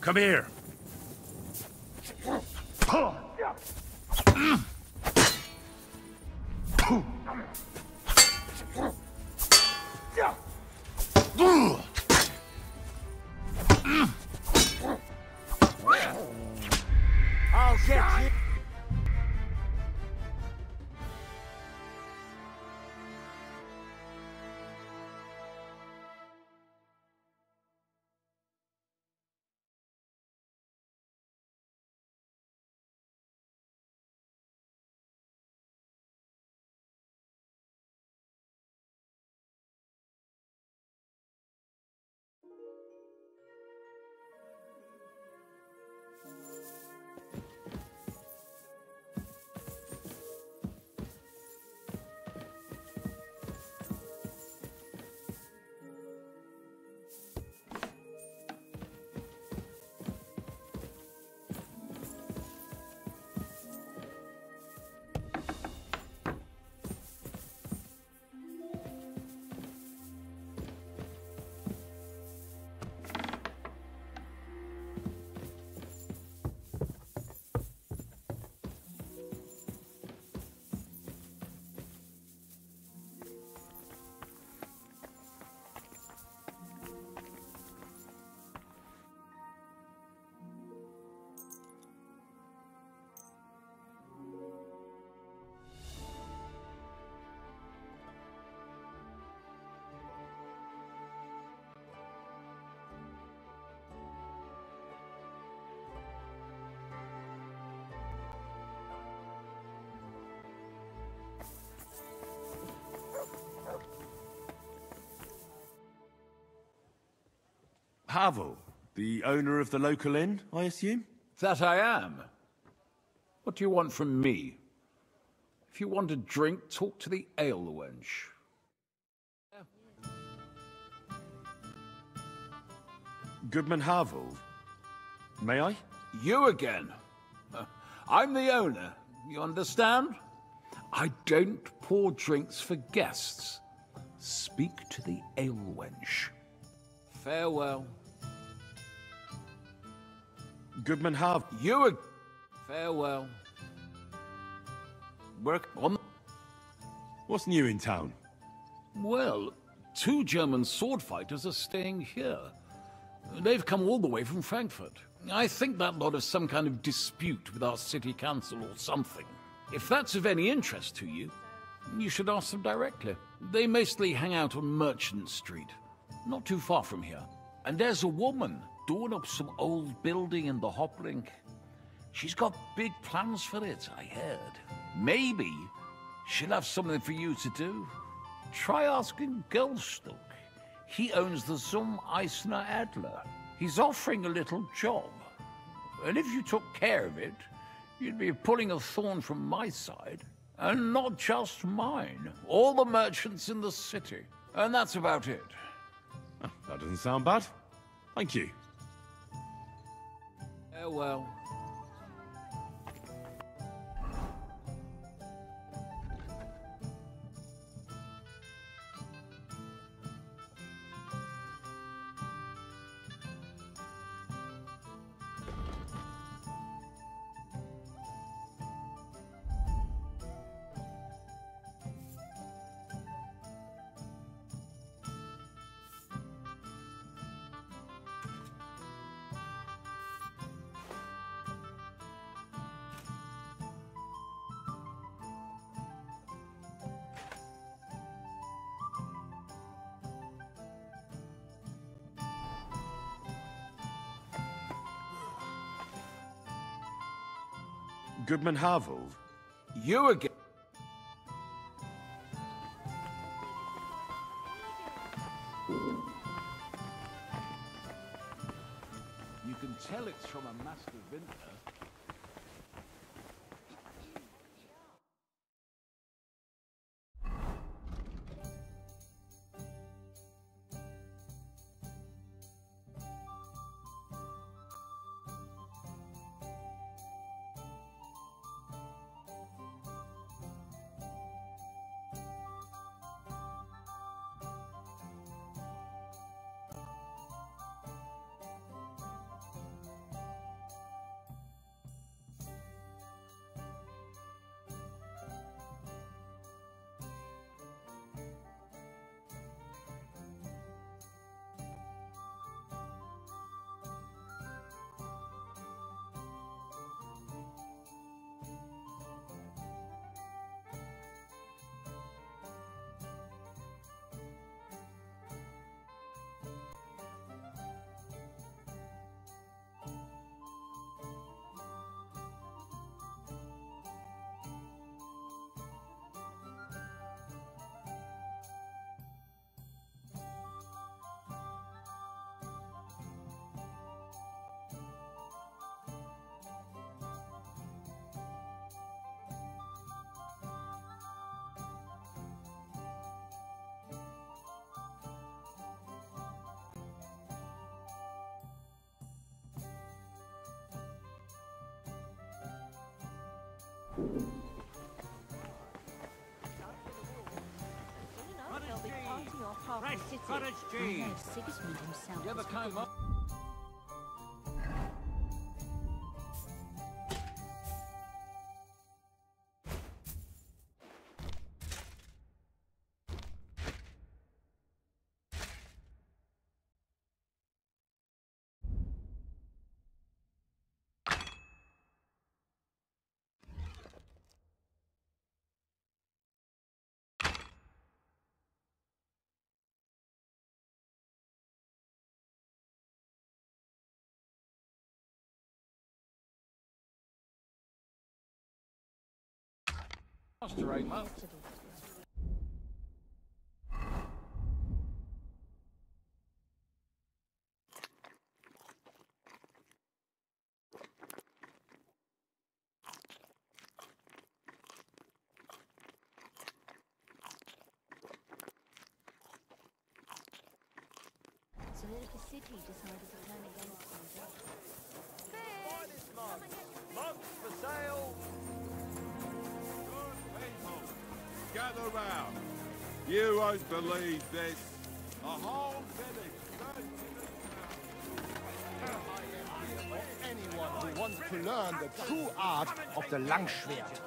Come here. I'll get you. Havel, the owner of the local inn, I assume? That I am. What do you want from me? If you want a drink, talk to the ale wench. Goodman Havel. May I? You again. I'm the owner, you understand? I don't pour drinks for guests. Speak to the ale wench. Farewell. Goodman Havel. Farewell. Work on. What's new in town? Well, 2 German sword fighters are staying here. They've come all the way from Frankfurt. I think that lot has some kind of dispute with our city council or something. If that's of any interest to you, you should ask them directly. They mostly hang out on Merchant Street, not too far from here. And there's a woman doing up some old building in the Hoplink. She's got big plans for it, I heard. Maybe she'll have something for you to do. Try asking Gelstuck. He owns the Zum Eisner Adler. He's offering a little job. And if you took care of it, you'd be pulling a thorn from my side. And not just mine. All the merchants in the city. And that's about it. Oh, that doesn't sound bad. Thank you. Farewell. Goodman Havel. You again. You can tell it's from a master vintner. Fresh cottage cheese. Sigismund himself. You ever came up? Right, Mum. So that if the city decided to turn against them, Mugs for sale. Gather round. You won't believe this. A whole village. Anyone who wants to learn the true art of the Langschwert.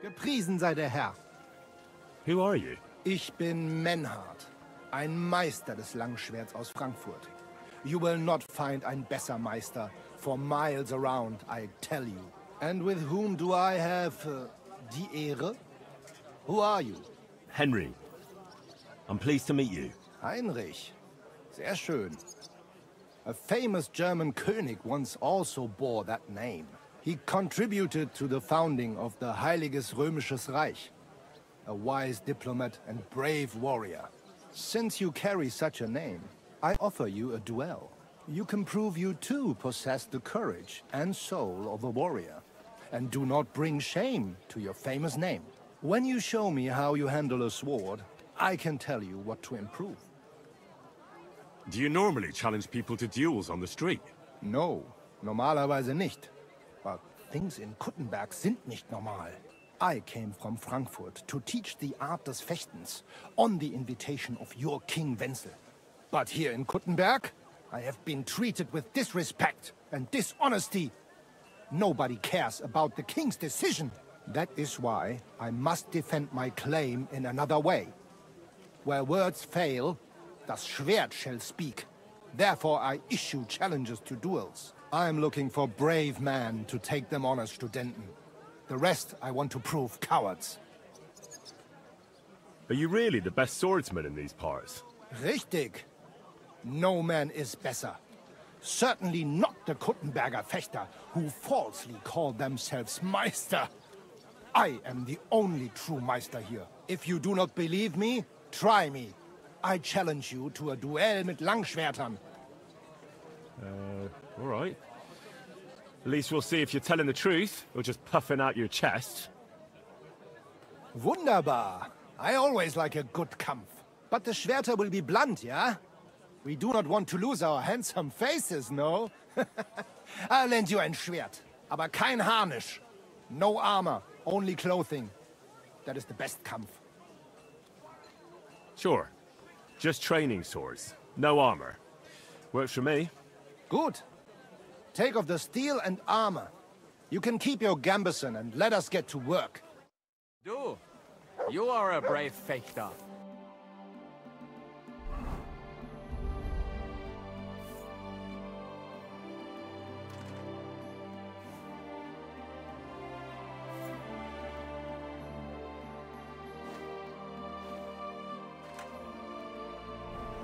Gepriesen sei der Herr. Who are you? Ich bin Menhard, ein Meister des Langschwerts aus Frankfurt. You will not find ein besser Meister for miles around, I tell you. And with whom do I have die Ehre? Who are you? Henry. I'm pleased to meet you. Heinrich. Sehr schön. A famous German König once also bore that name. He contributed to the founding of the Heiliges Römisches Reich. A wise diplomat and brave warrior. Since you carry such a name, I offer you a duel. You can prove you too possess the courage and soul of a warrior. And do not bring shame to your famous name. When you show me how you handle a sword, I can tell you what to improve. Do you normally challenge people to duels on the street? No, normalerweise nicht. But things in Kuttenberg sind nicht normal. I came from Frankfurt to teach the art des Fechtens on the invitation of your King Wenzel. But here in Kuttenberg, I have been treated with disrespect and dishonesty. Nobody cares about the king's decision. That is why I must defend my claim in another way. Where words fail, das Schwert shall speak. Therefore I issue challenges to duels. I am looking for brave men to take them on as Studenten. The rest I want to prove cowards. Are you really the best swordsman in these parts? Richtig. No man is better. Certainly not the Kuttenberger Fechter, who falsely call themselves Meister. I am the only true Meister here. If you do not believe me, try me. I challenge you to a duel mit Langschwertern. All right. At least we'll see if you're telling the truth, or just puffing out your chest. Wunderbar. I always like a good Kampf. But the Schwerter will be blunt, yeah? We do not want to lose our handsome faces, no? I'll lend you ein Schwert, aber kein Harnisch. No armor, only clothing. That is the best Kampf. Sure. Just training swords. No armor. Works for me. Good. Take off the steel and armor. You can keep your gambeson and let us get to work. Du, you are a brave fechter.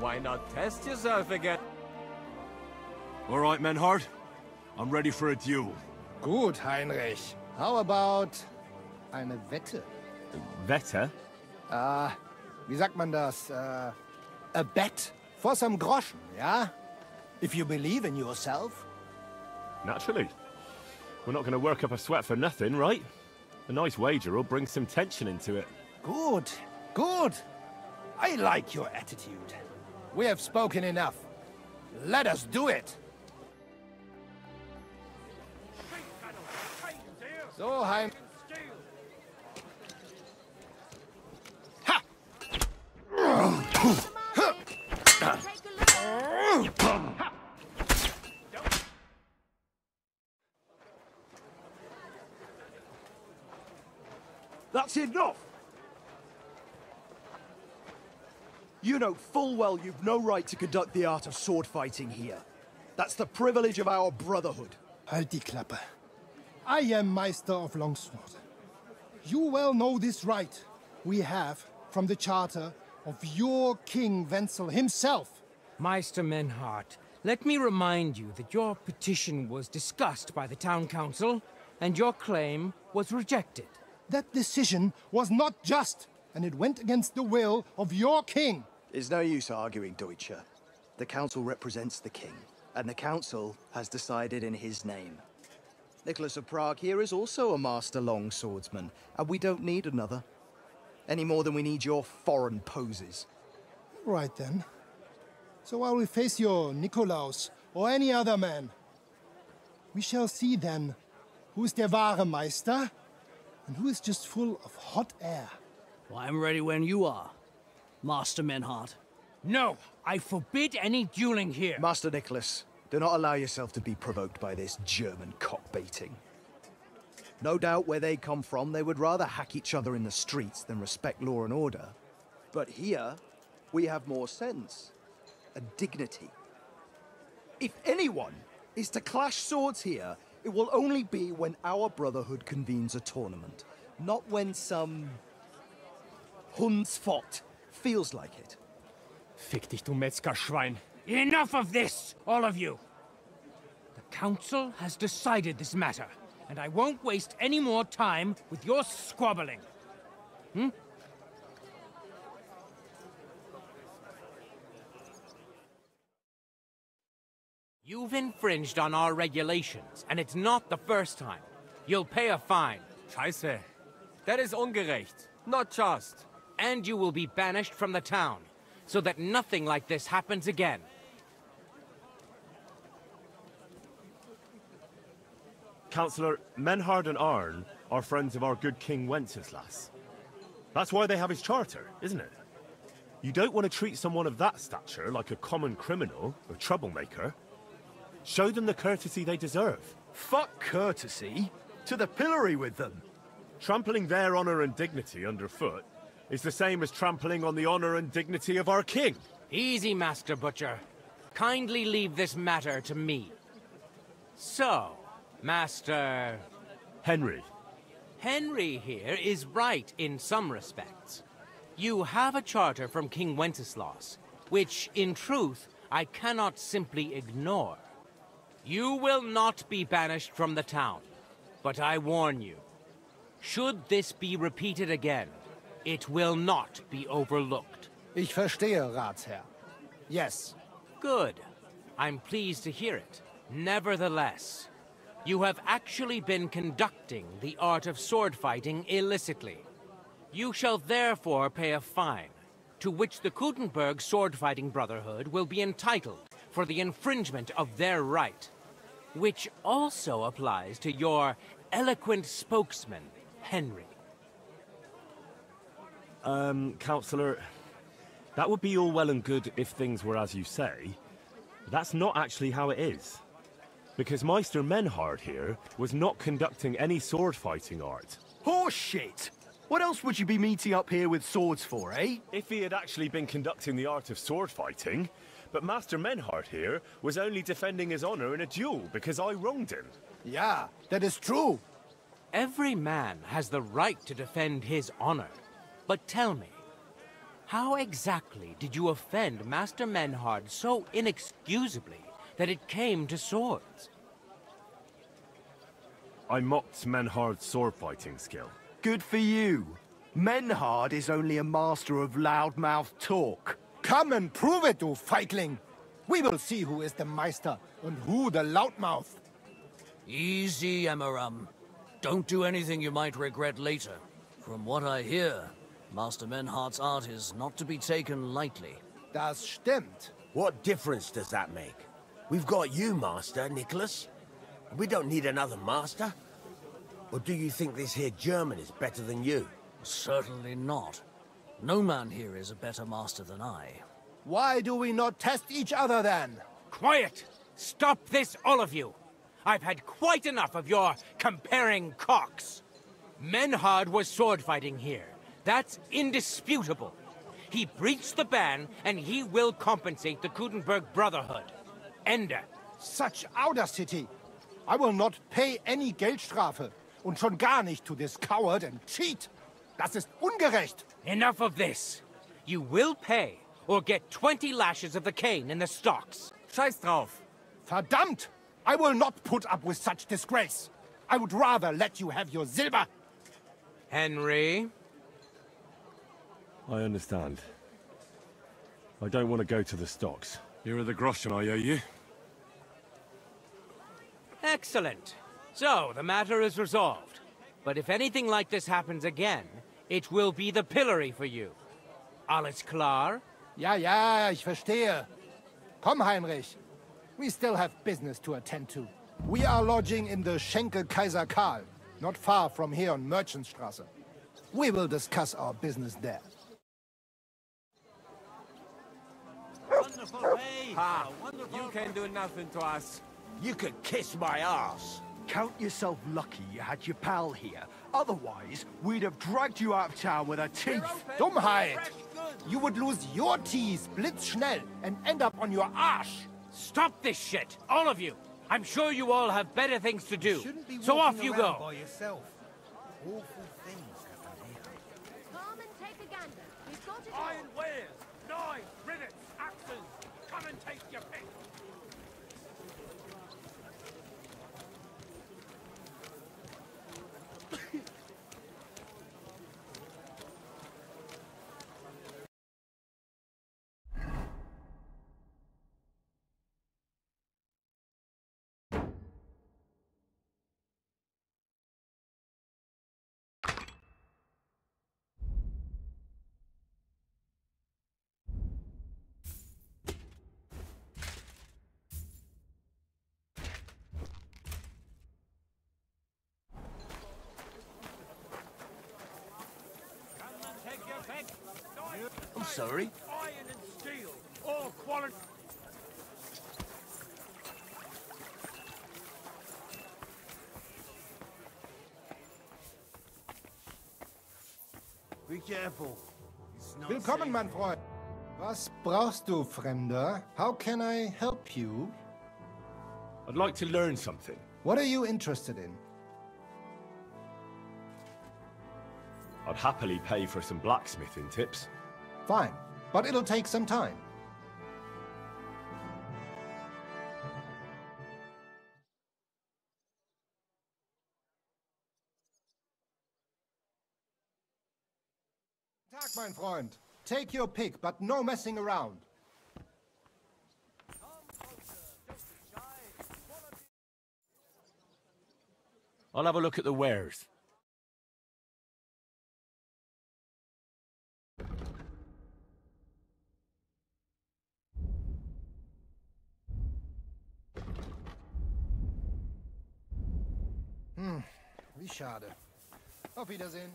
Why not test yourself again? All right, Menhard. I'm ready for a duel. Gut, Heinrich. How about eine Wette? Wette? Wie sagt man das? A bet for some groschen, yeah? If you believe in yourself. Naturally. We're not going to work up a sweat for nothing, right? A nice wager will bring some tension into it. Good, good. I like your attitude. We have spoken enough. Let us do it. So, Hein... That's enough! You know full well you've no right to conduct the art of sword fighting here. That's the privilege of our brotherhood. Halt die Klappe. I am Meister of Longsword. You well know this right we have from the charter of your King Wenzel himself. Meister Menhart, let me remind you that your petition was discussed by the town council, and your claim was rejected. That decision was not just, and it went against the will of your king. It's no use arguing, Deutscher. The council represents the king, and the council has decided in his name. Nicholas of Prague here is also a master longswordsman, and we don't need another. Any more than we need your foreign poses. Right then. So I will face your Nikolaus or any other man. We shall see then who is der wahre Meister and who is just full of hot air. Well, I'm ready when you are, Master Menhart. No, I forbid any dueling here. Master Nicholas, do not allow yourself to be provoked by this German cock-baiting. No doubt where they come from, they would rather hack each other in the streets than respect law and order. But here, we have more sense and dignity. If anyone is to clash swords here, it will only be when our brotherhood convenes a tournament, not when some Hundsfott feels like it. Fick dich, du Metzgerschwein. Enough of this, all of you! The council has decided this matter, and I won't waste any more time with your squabbling. You've infringed on our regulations, and it's not the first time. You'll pay a fine. Scheiße. That is ungerecht. Not just. And you will be banished from the town, so that nothing like this happens again. Councillor, Menhard and Arn are friends of our good King Wenceslas. That's why they have his charter, isn't it? You don't want to treat someone of that stature like a common criminal or troublemaker. Show them the courtesy they deserve. Fuck courtesy. To the pillory with them. Trampling their honor and dignity underfoot is the same as trampling on the honor and dignity of our king. Easy, Master Butcher. Kindly leave this matter to me. So, Master... Henry. Henry here is right in some respects. You have a charter from King Wenceslas, which, in truth, I cannot simply ignore. You will not be banished from the town, but I warn you, should this be repeated again, it will not be overlooked. Ich verstehe, Ratsherr. Yes. Good. I'm pleased to hear it. Nevertheless, you have actually been conducting the art of sword fighting illicitly. You shall therefore pay a fine, to which the Kuttenberg Sword-Fighting Brotherhood will be entitled for the infringement of their right, which also applies to your eloquent spokesman, Henry. Councillor, that would be all well and good if things were as you say. But that's not actually how it is. Because Meister Menhard here was not conducting any sword-fighting art. Horseshit! What else would you be meeting up here with swords for, eh? If he had actually been conducting the art of sword fighting, but Master Menhard here was only defending his honor in a duel because I wronged him. Yeah, that is true. Every man has the right to defend his honor. But tell me, how exactly did you offend Master Menhard so inexcusably that it came to swords? I mocked Menhard's sword fighting skill. Good for you. Menhard is only a master of loudmouth talk. Come and prove it, du Feigling. We will see who is the Meister and who the loudmouth. Easy, Emmeram. Don't do anything you might regret later. From what I hear, Master Menhard's art is not to be taken lightly. Das stimmt. What difference does that make? We've got you, Master, Nicholas. We don't need another master. Or do you think this here German is better than you? Certainly not. No man here is a better master than I. Why do we not test each other then? Quiet! Stop this, all of you! I've had quite enough of your comparing cocks. Menhard was sword fighting here. That's indisputable. He breached the ban, and he will compensate the Kudenberg Brotherhood. Ende. Such audacity! I will not pay any Geldstrafe. Und schon gar nicht to this coward and cheat. Das ist ungerecht. Enough of this. You will pay, or get 20 lashes of the cane in the stocks. Scheiß drauf. Verdammt! I will not put up with such disgrace. I would rather let you have your silver. Henry? I understand. I don't want to go to the stocks. Here are the groschen I owe you. Excellent. So, the matter is resolved. But if anything like this happens again, it will be the pillory for you. Alles klar? Ja, ja, ich verstehe. Komm, Heinrich. We still have business to attend to. We are lodging in the Schenke Kaiser Karl, not far from here on Merchantstrasse. We will discuss our business there. Wonderful day. Ha! You can do nothing to us. You could kiss my ass. Count yourself lucky you had your pal here. Otherwise, we'd have dragged you out of town with our teeth. Dummheit! You would lose your teeth blitzschnell and end up on your arsch. Stop this shit, all of you! I'm sure you all have better things to do. So off you go! Come and take a gander. We've got it all. Iron wares, knives, rivets, axes. Come and take your pick. I'm sorry. Iron and steel, all quality. Be careful. Willkommen, mein Freund. Was brauchst du, Fremder? How can I help you? I'd like to learn something. What are you interested in? I'd happily pay for some blacksmithing tips. Fine, but it'll take some time. Tag, mein Freund. Take your pick, but no messing around. I'll have a look at the wares. Wie schade. Auf Wiedersehen.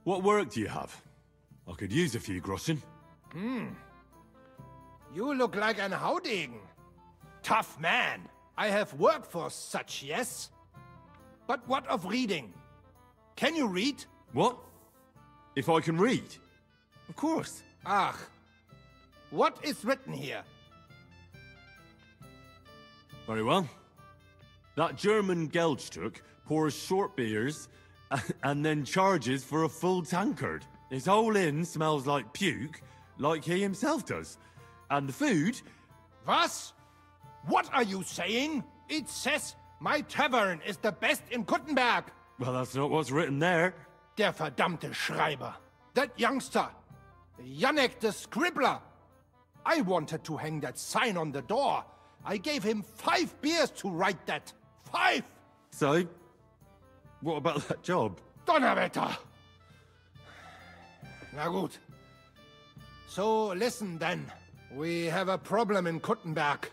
What work do you have? I could use a few groschen. You look like an Haudegen. Tough man. I have work for such, yes? But what of reading? Can you read? What? If I can read? Of course. Ach. What is written here? Very well. That German Geldstück pours short beers and then charges for a full tankard. His whole inn smells like puke, like he himself does. And the food... Was? What are you saying? It says my tavern is the best in Kuttenberg. Well, that's not what's written there. Der verdammte Schreiber. That youngster. Yannick the Scribbler. I wanted to hang that sign on the door. I gave him 5 beers to write that. 5! So, what about that job? Donnerwetter! Na gut. So, listen then. We have a problem in Kuttenberg.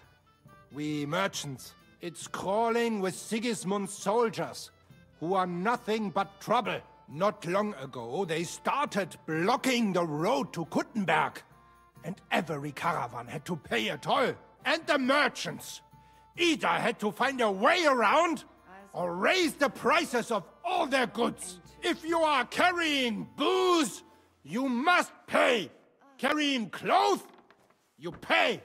We merchants. It's crawling with Sigismund's soldiers, who are nothing but trouble. Not long ago, they started blocking the road to Kuttenberg. And every caravan had to pay a toll. And the merchants. Either had to find a way around, or raise the prices of all their goods. If you are carrying booze, you must pay. Carrying clothes, you pay.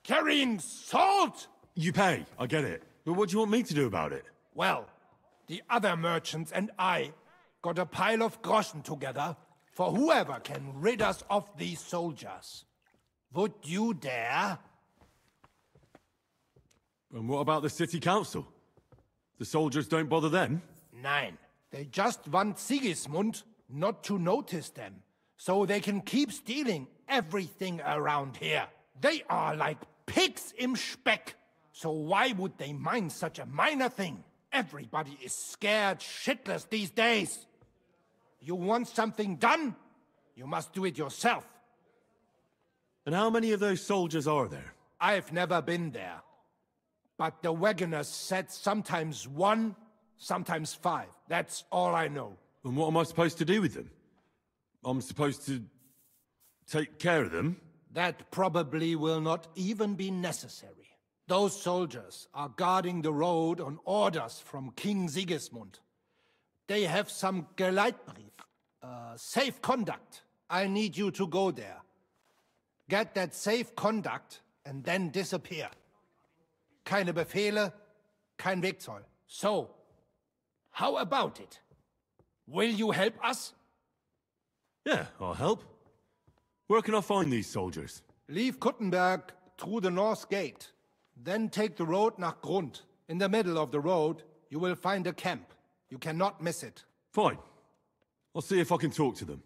Carrying salt, You pay, I get it. But what do you want me to do about it? well, the other merchants and I got a pile of groschen together for whoever can rid us of these soldiers. Would you dare? And what about the city council? The soldiers don't bother them? Nein. They just want Sigismund not to notice them, so they can keep stealing everything around here. They are like pigs im Speck. So why would they mind such a minor thing? Everybody is scared shitless these days. You want something done? You must do it yourself. And how many of those soldiers are there? I've never been there. But the wagoners said sometimes 1, sometimes 5. That's all I know. And what am I supposed to do with them? I'm supposed to take care of them? That probably will not even be necessary. Those soldiers are guarding the road on orders from King Sigismund. They have some Geleitbrief, safe conduct. I need you to go there. Get that safe conduct and then disappear. Keine Befehle, kein Wegzoll. So, how about it? Will you help us? Yeah, I'll help. Where can I find these soldiers? Leave Kuttenberg through the north gate. Then take the road nach Grund. In the middle of the road, you will find a camp. You cannot miss it. Fine. I'll see if I can talk to them.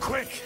Quick!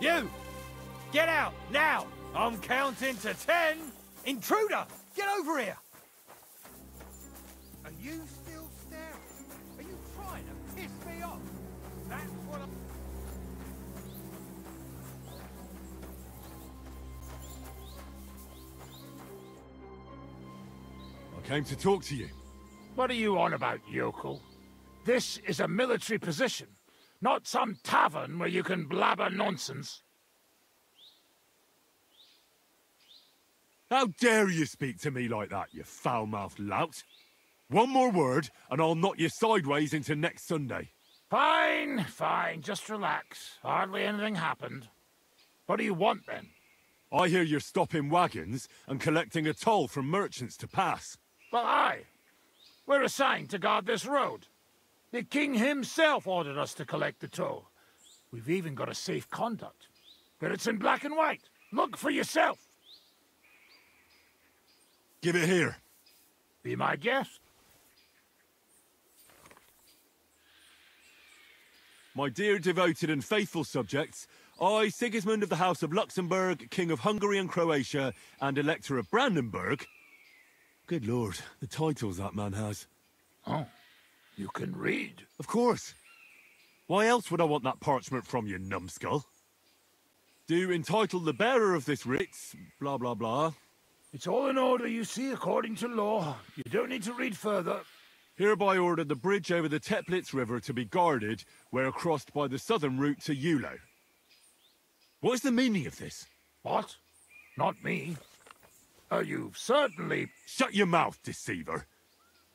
You! Get out, now! I'm counting to 10! Intruder! Get over here! Are you still staring? Are you trying to piss me off? That's what I'm... I came to talk to you. What are you on about, yokel? This is a military position, not some tavern where you can blabber nonsense. How dare you speak to me like that, you foul-mouthed lout? One more word, and I'll knock you sideways into next Sunday. Fine, fine, just relax. Hardly anything happened. What do you want, then? I hear you're stopping wagons and collecting a toll from merchants to pass. Well, aye. We're assigned to guard this road. The king himself ordered us to collect the toll. We've even got a safe conduct. But it's in black and white. Look for yourself. Give it here. Be my guest. My dear devoted and faithful subjects, I, Sigismund of the House of Luxembourg, King of Hungary and Croatia, and Elector of Brandenburg... Good lord, the titles that man has. Oh, you can read? Of course. Why else would I want that parchment from you, numbskull? Do entitle the bearer of this writ, blah blah blah. It's all in order, you see, according to law. You don't need to read further. Hereby order the bridge over the Teplitz River to be guarded where crossed by the southern route to Yulo. What is the meaning of this? What? Not me. You've certainly... Shut your mouth, deceiver.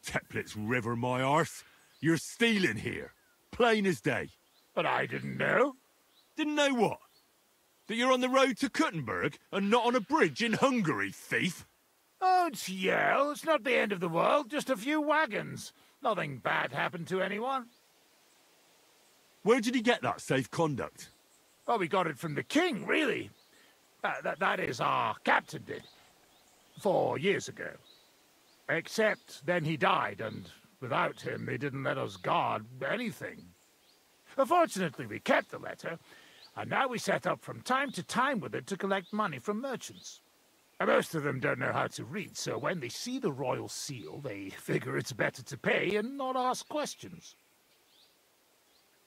Teplitz River, my arse. You're stealing here. Plain as day. But I didn't know. Didn't know what? That you're on the road to Kuttenberg and not on a bridge in Hungary, thief? Oh, it's Yale. It's not the end of the world. Just a few wagons. Nothing bad happened to anyone. Where did he get that safe conduct? Well, we got it from the king, really. That is, our captain did. 4 years ago. Except then he died, and without him they didn't let us guard anything. Fortunately, we kept the letter, and now we set up from time to time with it to collect money from merchants. Most of them don't know how to read, so when they see the royal seal, they figure it's better to pay and not ask questions.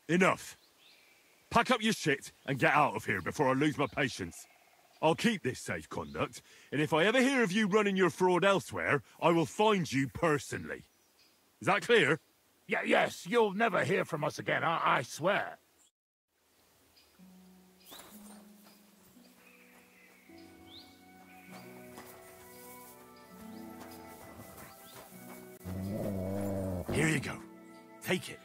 Enough. Pack up your shit and get out of here before I lose my patience. I'll keep this safe conduct, and if I ever hear of you running your fraud elsewhere, I will find you personally. Is that clear? Yes, you'll never hear from us again, I swear. Here you go. Take it.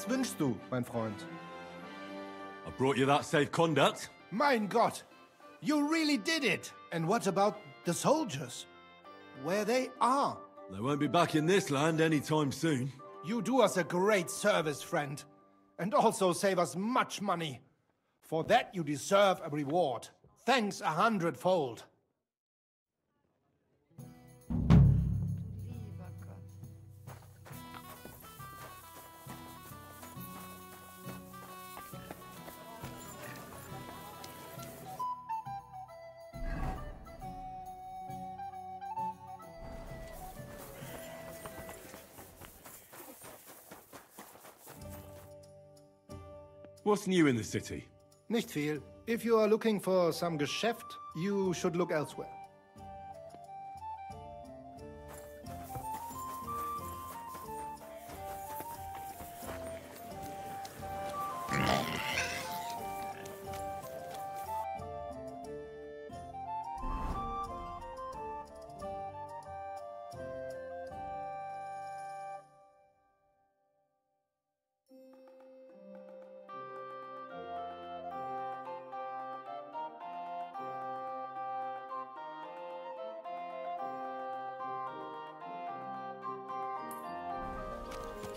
Was wünschst du, mein Freund? I brought you that safe conduct. Mein Gott! You really did it! And what about the soldiers? Where they are? They won't be back in this land anytime soon. You do us a great service, friend. And also save us much money. For that you deserve a reward. Thanks 100-fold. What's new in the city? Nicht viel. If you are looking for some Geschäft, you should look elsewhere.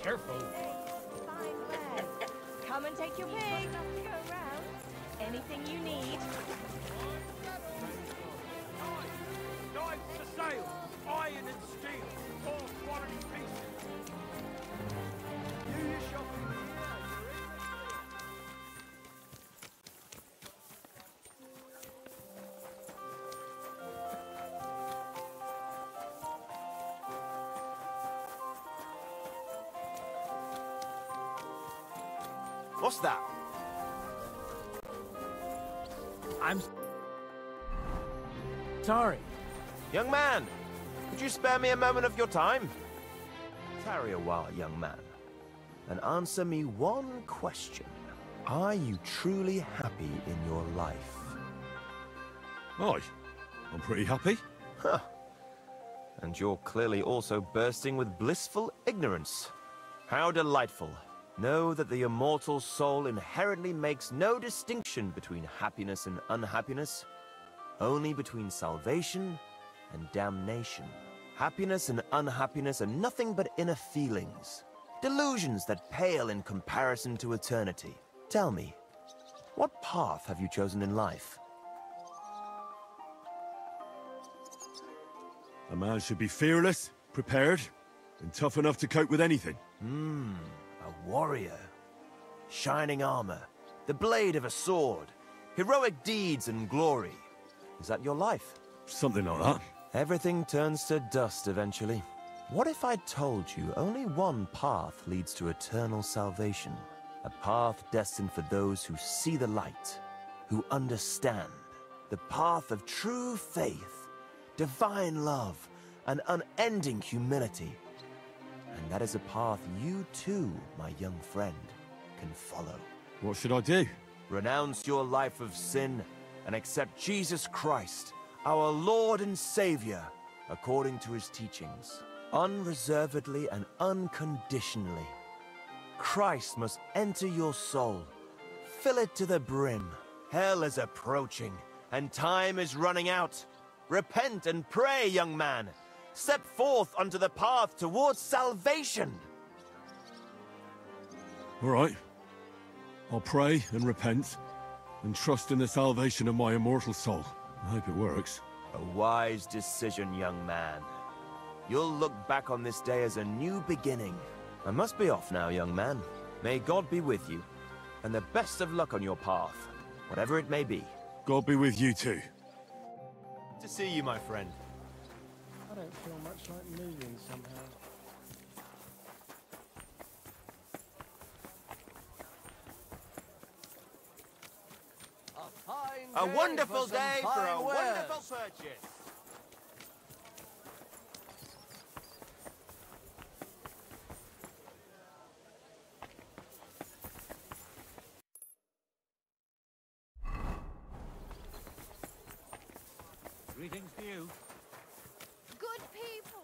Careful. Fine wares. Come and take your pick. Enough to go around. Anything you need. Knives for sale. Iron and steel. All quality pieces. Do your shopping here. What's that? I'm sorry. Young man, could you spare me a moment of your time? Tarry a while, young man, and answer me one question. Are you truly happy in your life? Aye, I'm pretty happy. Huh. And you're clearly also bursting with blissful ignorance. How delightful. Know that the immortal soul inherently makes no distinction between happiness and unhappiness, only between salvation and damnation. Happiness and unhappiness are nothing but inner feelings, delusions that pale in comparison to eternity. Tell me, what path have you chosen in life? A man should be fearless, prepared, and tough enough to cope with anything. A warrior. Shining armor, the blade of a sword, heroic deeds and glory. Is that your life? Something like that. Everything turns to dust eventually. What if I told you only one path leads to eternal salvation? A path destined for those who see the light, who understand. The path of true faith, divine love, and unending humility. And that is a path you too, my young friend, can follow. What should I do? Renounce your life of sin and accept Jesus Christ, our Lord and Savior, according to his teachings, unreservedly and unconditionally. Christ must enter your soul, fill it to the brim. Hell is approaching, and time is running out. Repent and pray, young man. Step forth onto the path towards salvation. All right. I'll pray and repent, and trust in the salvation of my immortal soul. I hope it works. A wise decision, young man. You'll look back on this day as a new beginning. I must be off now, young man. May God be with you, and the best of luck on your path, whatever it may be. God be with you too. Good to see you, my friend. I don't feel much like moving somehow. A wonderful day for a wonderful purchase. Greetings to you. Good people.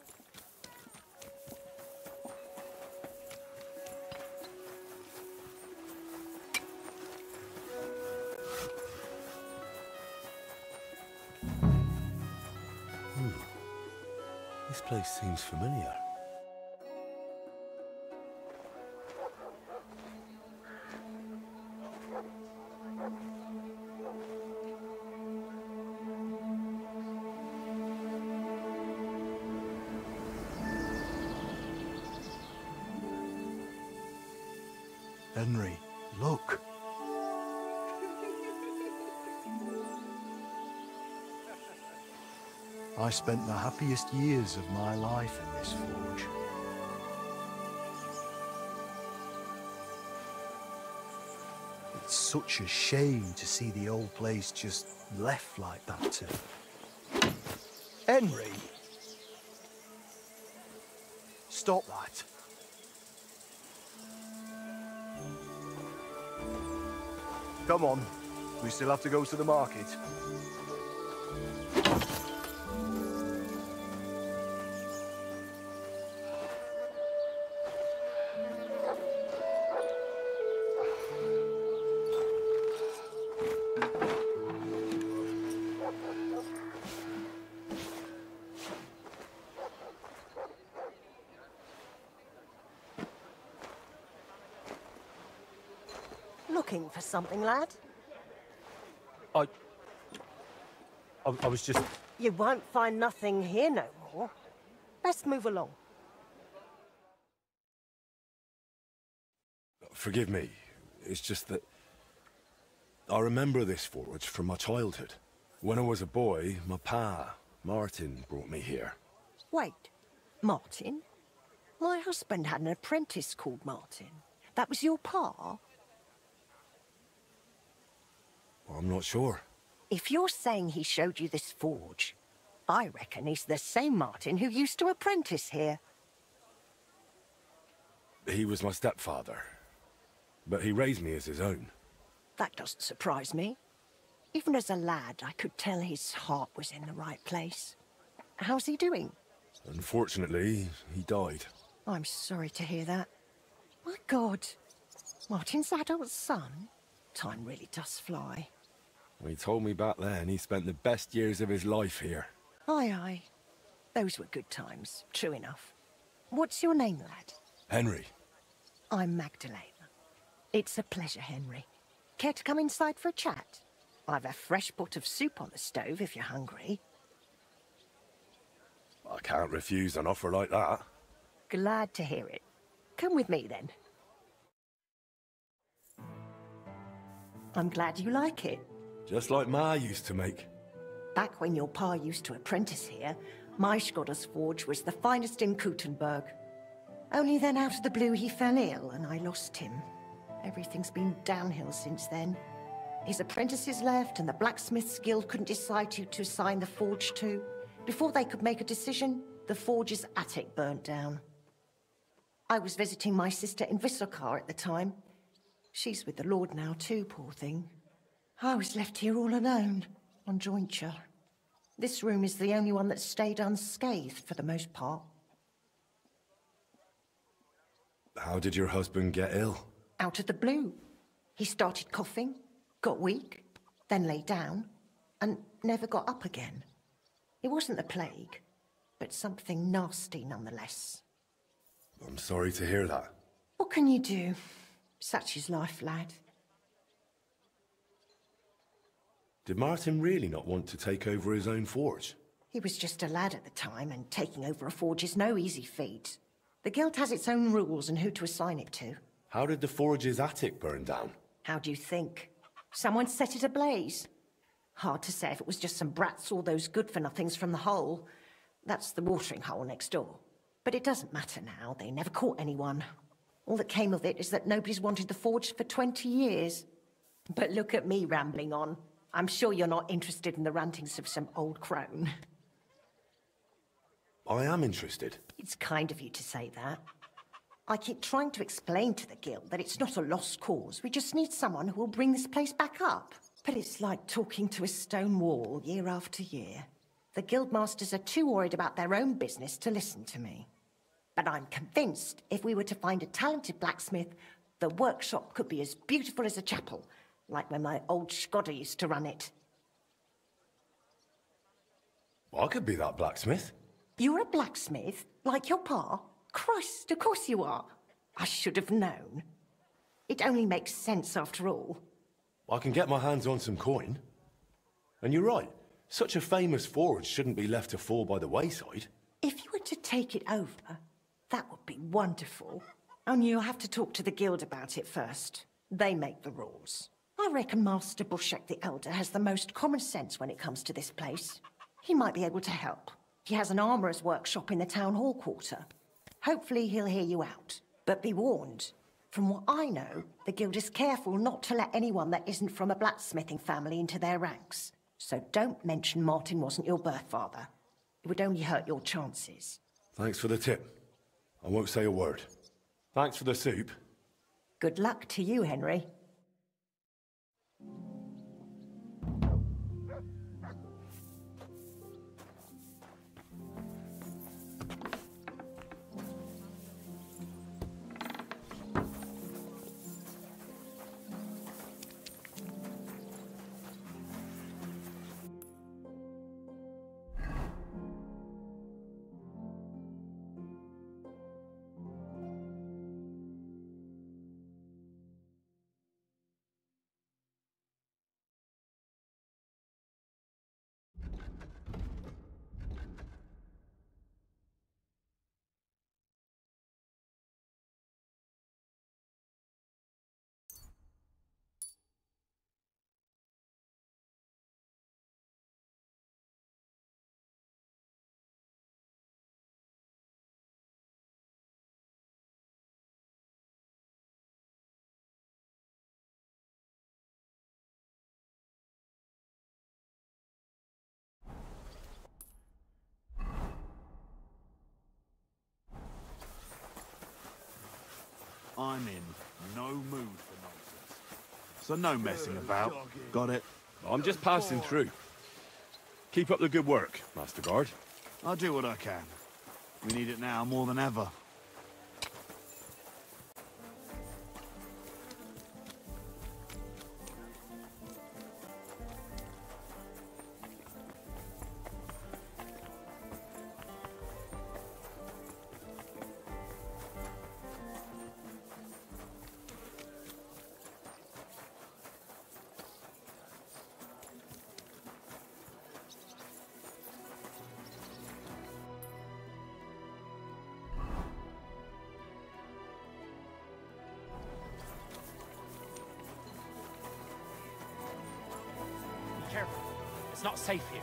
This place seems familiar. Henry, look. I spent the happiest years of my life in this forge. It's such a shame to see the old place just left like that too. Henry! Stop that. Come on, we still have to go to the market. Looking for something, lad? I was just... You won't find nothing here no more. Best move along. Forgive me. It's just that... I remember this forge from my childhood. When I was a boy, my pa, Martin, brought me here. Wait, Martin? My husband had an apprentice called Martin. That was your pa? Well, I'm not sure. If you're saying he showed you this forge, I reckon he's the same Martin who used to apprentice here. He was my stepfather, but he raised me as his own. That doesn't surprise me. Even as a lad, I could tell his heart was in the right place. How's he doing? Unfortunately, he died. I'm sorry to hear that. My God, Martin's adult son? Time really does fly. He told me back then he spent the best years of his life here. Aye, aye. Those were good times, true enough. What's your name, lad? Henry. I'm Magdalena. It's a pleasure, Henry. Care to come inside for a chat? I've a fresh pot of soup on the stove if you're hungry. I can't refuse an offer like that. Glad to hear it. Come with me, then. I'm glad you like it. Just like Ma used to make. Back when your pa used to apprentice here, my Skodder's forge was the finest in Kuttenberg. Only then out of the blue he fell ill and I lost him. Everything's been downhill since then. His apprentices left and the blacksmith's guild couldn't decide who to assign the forge to. Before they could make a decision, the forge's attic burnt down. I was visiting my sister in Visokar at the time. She's with the Lord now too, poor thing. I was left here all alone, on jointure. This room is the only one that stayed unscathed for the most part. How did your husband get ill? Out of the blue. He started coughing, got weak, then lay down, and never got up again. It wasn't the plague, but something nasty nonetheless. I'm sorry to hear that. What can you do? Such is life, lad. Did Martin really not want to take over his own forge? He was just a lad at the time, and taking over a forge is no easy feat. The guild has its own rules and who to assign it to. How did the forge's attic burn down? How do you think? Someone set it ablaze. Hard to say if it was just some brats or those good-for-nothings from the hole. That's the watering hole next door. But it doesn't matter now, they never caught anyone. All that came of it is that nobody's wanted the forge for 20 years. But look at me rambling on. I'm sure you're not interested in the rantings of some old crone. I am interested. It's kind of you to say that. I keep trying to explain to the guild that it's not a lost cause. We just need someone who will bring this place back up. But it's like talking to a stone wall year after year. The guildmasters are too worried about their own business to listen to me. But I'm convinced if we were to find a talented blacksmith, the workshop could be as beautiful as a chapel, like when my old Skodder used to run it. I could be that blacksmith. You're a blacksmith, like your pa? Christ, of course you are. I should have known. It only makes sense after all. I can get my hands on some coin. And you're right. Such a famous forge shouldn't be left to fall by the wayside. If you were to take it over, that would be wonderful. Only you'll have to talk to the guild about it first. They make the rules. I reckon Master Bushek the Elder has the most common sense when it comes to this place. He might be able to help. He has an armourer's workshop in the town hall quarter. Hopefully he'll hear you out. But be warned. From what I know, the guild is careful not to let anyone that isn't from a blacksmithing family into their ranks. So don't mention Martin wasn't your birth father. It would only hurt your chances. Thanks for the tip. I won't say a word. Thanks for the soup. Good luck to you, Henry. I'm in no mood for nonsense. So no messing about. Got it? I'm just passing through. Keep up the good work, Master Guard. I'll do what I can. We need it now more than ever. Careful. It's not safe here.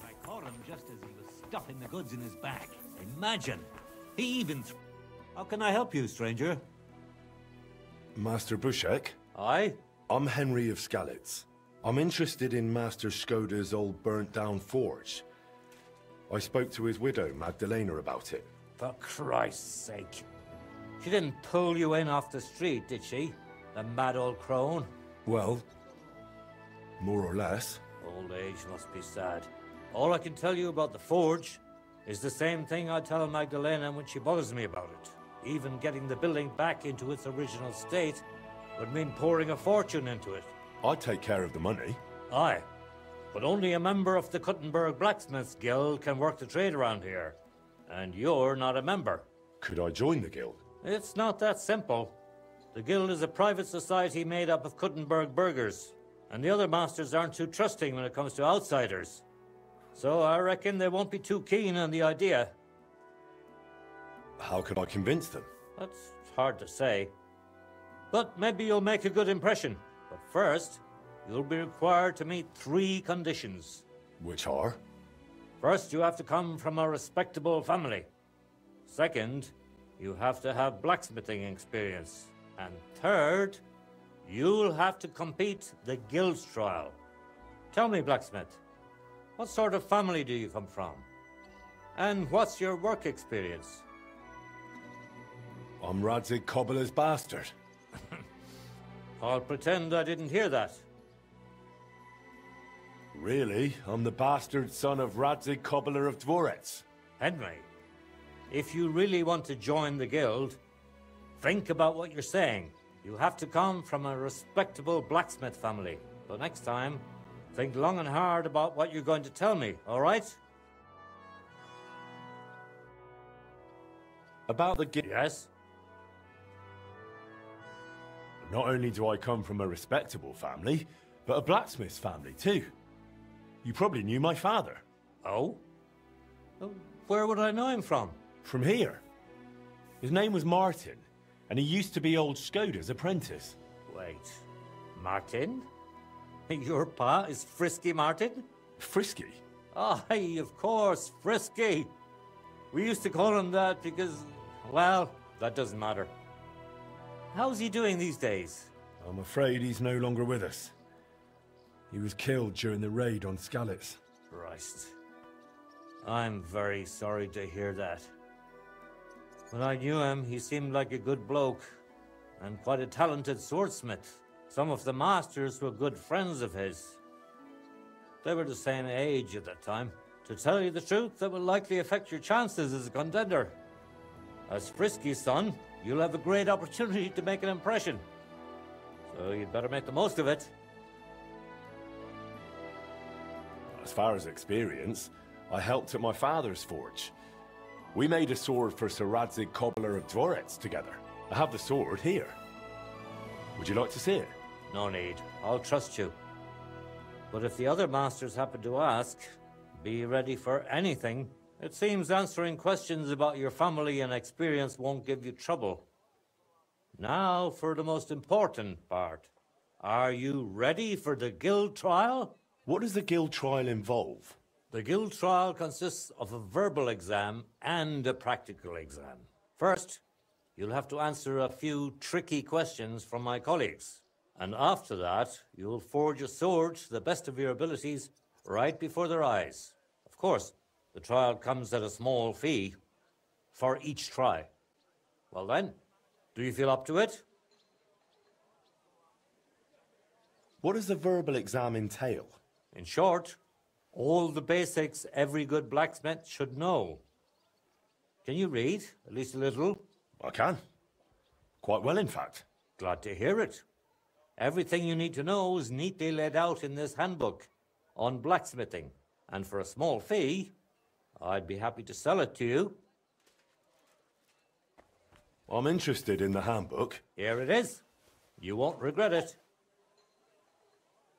I caught him just as he was stuffing the goods in his bag. Imagine! He even... How can I help you, stranger? Master Bushek? Aye? I'm Henry of Skalitz. I'm interested in Master Skoda's old burnt-down forge. I spoke to his widow, Magdalena, about it. For Christ's sake. She didn't pull you in off the street, did she? The mad old crone? Well, more or less. Old age must be sad. All I can tell you about the forge is the same thing I tell Magdalena when she bothers me about it. Even getting the building back into its original state would mean pouring a fortune into it. I'd take care of the money. Aye, but only a member of the Kuttenberg Blacksmiths Guild can work the trade around here. And you're not a member. Could I join the guild? It's not that simple. The guild is a private society made up of Kuttenberg burghers, and the other masters aren't too trusting when it comes to outsiders. So I reckon they won't be too keen on the idea. How could I convince them? That's hard to say. But maybe you'll make a good impression. But first, you'll be required to meet 3 conditions. Which are? First, you have to come from a respectable family. Second, you have to have blacksmithing experience. And third, you'll have to compete the guild's trial. Tell me, blacksmith, what sort of family do you come from? And what's your work experience? I'm Radzig Cobbler's bastard. I'll pretend I didn't hear that. Really? I'm the bastard son of Radzig Cobbler of Dvorets. Henry, if you really want to join the guild, think about what you're saying. You have to come from a respectable blacksmith family. So next time, think long and hard about what you're going to tell me, all right? About the guild... Yes? Not only do I come from a respectable family, but a blacksmith's family too. You probably knew my father. Oh? Where would I know him from? From here. His name was Martin, and he used to be old Skoda's apprentice. Wait, Martin? Your pa is Frisky Martin? Frisky? Aye, of course, Frisky. We used to call him that because, well, that doesn't matter. How's he doing these days? I'm afraid he's no longer with us. He was killed during the raid on Skalitz. Christ. I'm very sorry to hear that. When I knew him, he seemed like a good bloke, and quite a talented swordsmith. Some of the masters were good friends of his. They were the same age at that time. To tell you the truth, that will likely affect your chances as a contender. As Frisky's son, you'll have a great opportunity to make an impression. So you'd better make the most of it. As far as experience, I helped at my father's forge. We made a sword for Sir Radzig Cobbler of Dvorets together. I have the sword here. Would you like to see it? No need. I'll trust you. But if the other masters happen to ask, be ready for anything. It seems answering questions about your family and experience won't give you trouble. Now for the most important part. Are you ready for the guild trial? What does the guild trial involve? The guild trial consists of a verbal exam and a practical exam. First, you'll have to answer a few tricky questions from my colleagues. And after that, you'll forge a sword to the best of your abilities right before their eyes. Of course, the trial comes at a small fee for each try. Well then, do you feel up to it? What does the verbal exam entail? In short, all the basics every good blacksmith should know. Can you read, at least a little? I can. Quite well, in fact. Glad to hear it. Everything you need to know is neatly laid out in this handbook on blacksmithing. And for a small fee, I'd be happy to sell it to you. I'm interested in the handbook. Here it is. You won't regret it.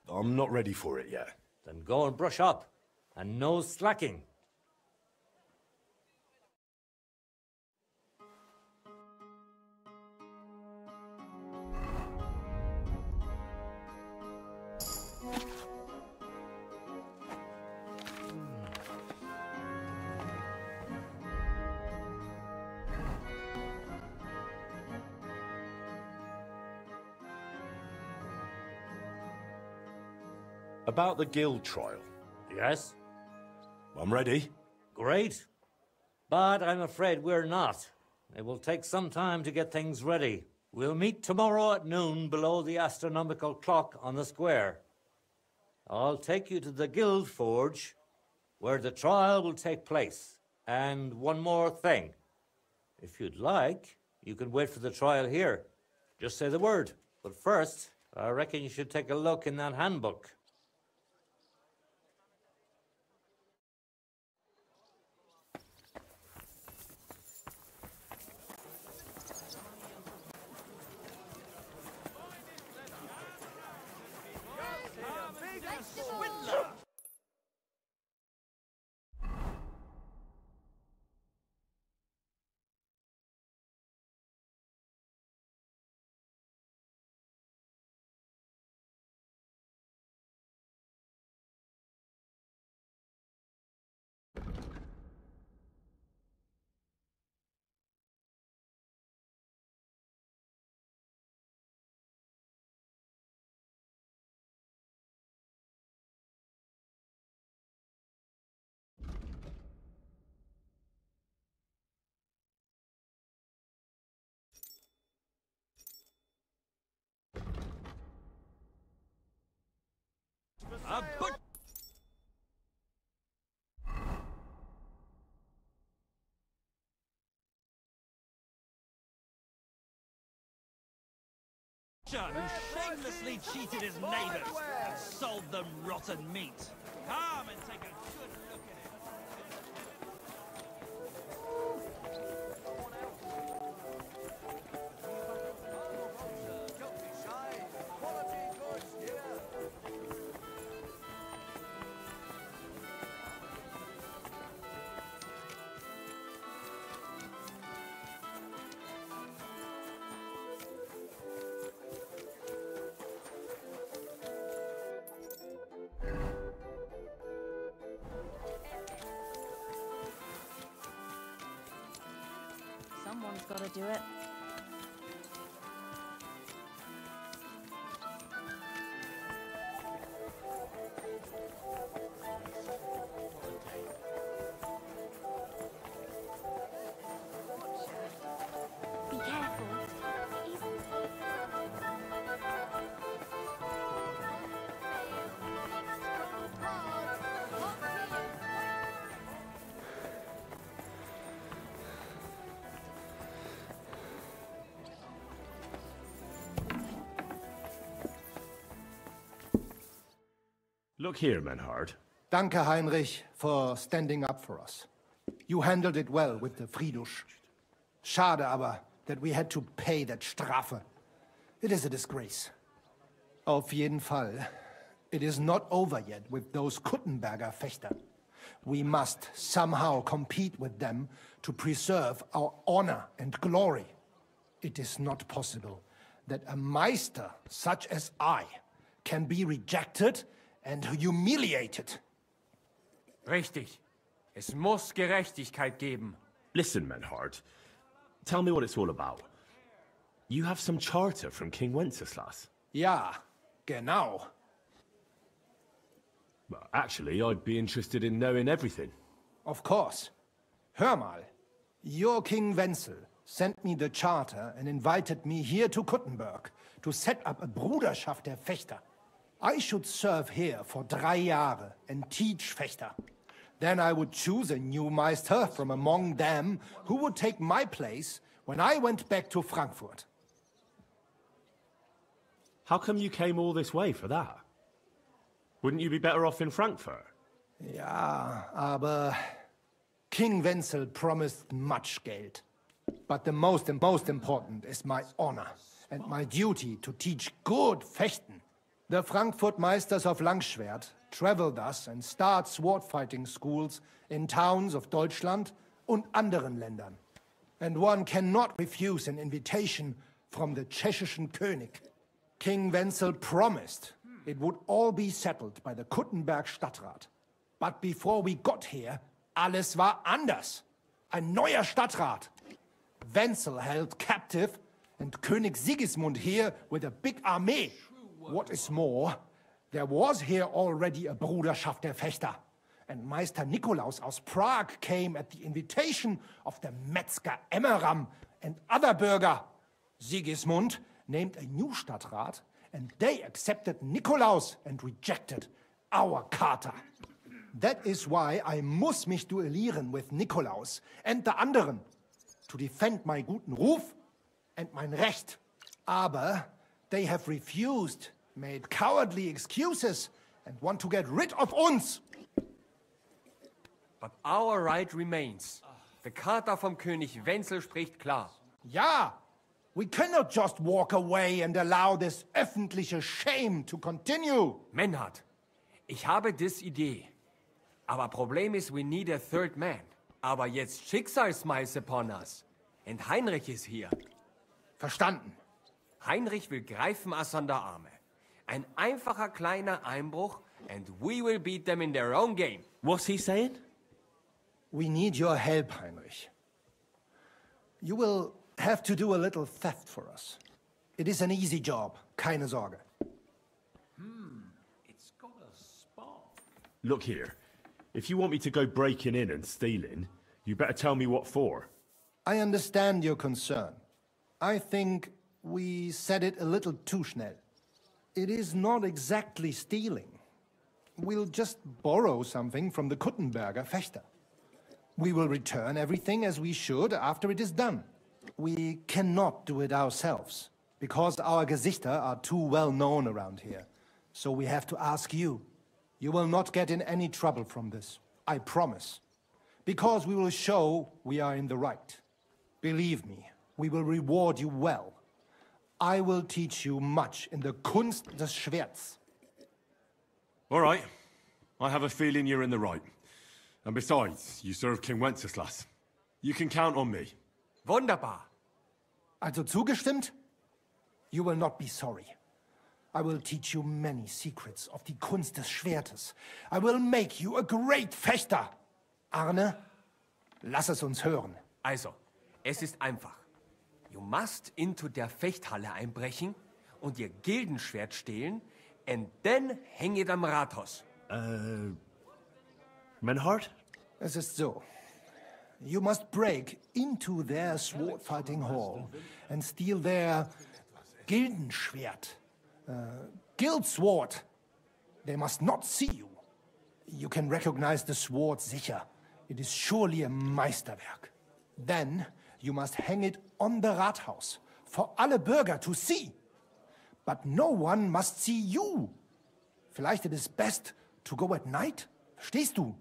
I'm not ready for it yet. Then go and brush up, and no slacking. About the guild trial. Yes? I'm ready. Great. But I'm afraid we're not. It will take some time to get things ready. We'll meet tomorrow at noon below the astronomical clock on the square. I'll take you to the guild forge, where the trial will take place. And one more thing. If you'd like, you can wait for the trial here. Just say the word. But first, I reckon you should take a look in that handbook. butcher who shamelessly cheated his neighbors and sold them rotten meat. Come and take a good look at it. Someone's got to do it. Be careful. Look here, Menhard. Danke, Heinrich, for standing up for us. You handled it well with the Friedusch. Schade aber, that we had to pay that Strafe. It is a disgrace. Auf jeden Fall, it is not over yet with those Kuttenberger Fechter. We must somehow compete with them to preserve our honor and glory. It is not possible that a Meister such as I can be rejected and humiliated. Richtig. Es muss Gerechtigkeit geben. Listen, Menhard. Tell me what it's all about. You have some charter from King Wenceslas. Ja, genau. Well, actually, I'd be interested in knowing everything. Of course. Hör mal. Your King Wenzel sent me the charter and invited me here to Kuttenberg to set up a Bruderschaft der Fechter. I should serve here for 3 Jahre and teach Fechter. Then I would choose a new Meister from among them who would take my place when I went back to Frankfurt. How come you came all this way for that? Wouldn't you be better off in Frankfurt? Ja, aber King Wenzel promised much Geld. But the most important is my honor and my duty to teach good Fechten. The Frankfurt Meisters of Langschwert travel thus and start sword-fighting schools in towns of Deutschland und anderen Ländern. And one cannot refuse an invitation from the Tschechischen König. King Wenzel promised it would all be settled by the Kuttenberg Stadtrat. But before we got here, alles war anders. Ein neuer Stadtrat. Wenzel held captive and König Sigismund here with a big army. What is more, there was here already a Bruderschaft der Fechter, and Meister Nikolaus aus Prague came at the invitation of the Metzger Emmeram and other Bürger. Sigismund named a new Stadtrat, and they accepted Nikolaus and rejected our Charter. That is why I muss mich duellieren with Nikolaus and the anderen, to defend my guten Ruf and mein Recht. Aber they have refused, made cowardly excuses, and want to get rid of uns. But our right remains. The Charta vom König Wenzel spricht klar. Ja, we cannot just walk away and allow this öffentliche shame to continue. Menhard, ich habe dis Idee. Aber Problem ist, we need a third man. Aber jetzt Schicksalsschmeiß upon us. And Heinrich ist hier. Verstanden. Heinrich will greifen us an der Arme. Ein einfacher kleiner Einbruch, and we will beat them in their own game. What's he saying? We need your help, Heinrich. You will have to do a little theft for us. It is an easy job, keine Sorge. It's got a spark. Look here. If you want me to go breaking in and stealing, you better tell me what for. I understand your concern. I think we said it a little too schnell. It is not exactly stealing. We'll just borrow something from the Kuttenberger Fechter. We will return everything as we should after it is done. We cannot do it ourselves, Because our Gesichter are too well known around here. So we have to ask you. You will not get in any trouble from this. I promise. Because we will show we are in the right. Believe me, we will reward you well. I will teach you much in the Kunst des Schwerts. All right. I have a feeling you're in the right. And besides, you serve King Wenceslas. You can count on me. Wunderbar. Also zugestimmt? You will not be sorry. I will teach you many secrets of die Kunst des Schwertes. I will make you a great Fechter. Arne, lass es uns hören. Also, es ist einfach. You must into der Fechthalle einbrechen und ihr Gildenschwert stehlen and then hang it am Rathaus. Menhard? Es ist so. You must break into their sword-fighting hall and steal their Gildenschwert. Guild sword. They must not see you. You can recognize the sword sicher. It is surely a Meisterwerk. Then you must hang it on the Rathaus for alle Bürger to see. But no one must see you. Vielleicht it is best to go at night? Verstehst du?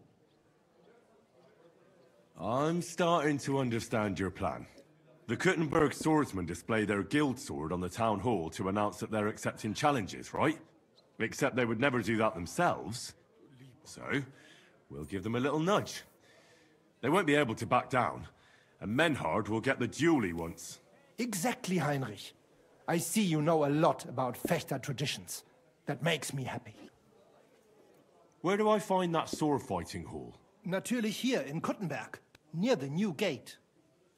I'm starting to understand your plan. The Kuttenberg swordsmen display their guild sword on the town hall to announce that they're accepting challenges, right? Except they would never do that themselves. So, we'll give them a little nudge. They won't be able to back down, and Menhard will get the duel he wants. Exactly, Heinrich. I see you know a lot about Fechter traditions. That makes me happy. Where do I find that sword-fighting hall? Natürlich hier in Kuttenberg, near the new gate.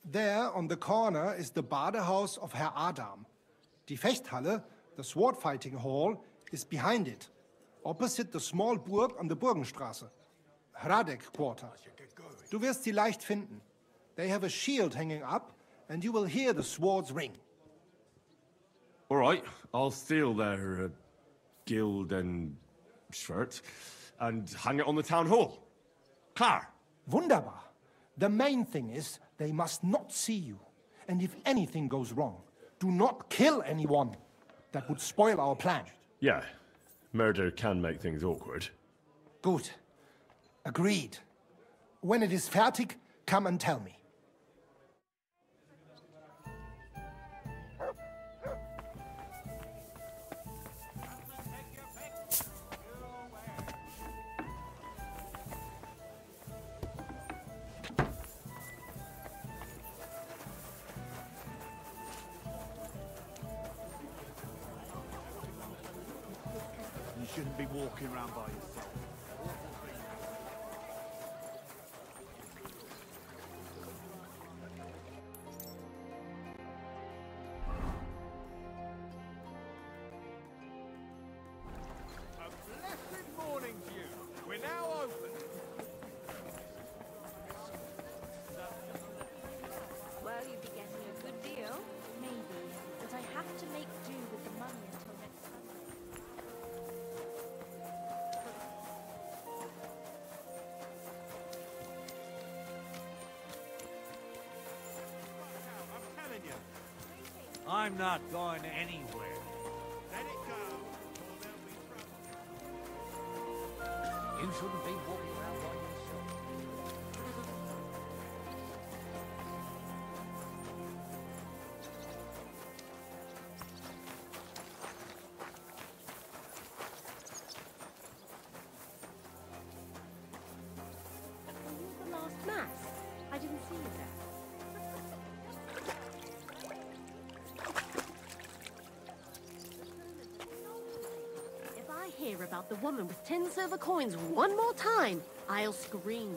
There, on the corner, is the Badehaus of Herr Adam. Die Fechthalle, the sword-fighting hall, is behind it, opposite the small Burg on the Burgenstraße. Hradek Quarter. Du wirst sie leicht finden. They have a shield hanging up, and you will hear the swords ring. All right, I'll steal their guild and shirt and hang it on the town hall. Klar. Wunderbar. The main thing is they must not see you. And if anything goes wrong, do not kill anyone. That would spoil our plan. Yeah, murder can make things awkward. Gut. Agreed. When it is fertig, come and tell me. You shouldn't be walking around by yourself. A blessed morning to you. We're now open. Well, you'd be getting a good deal. Maybe, but I have to make do with the money until next Sunday. I'm telling you. I'm not going anywhere. Let it go, or there'll be trouble. You shouldn't be walking around by yourself. Were you at the last mass? I didn't see you there. If I hear about the woman with 10 silver coins one more time, I'll scream.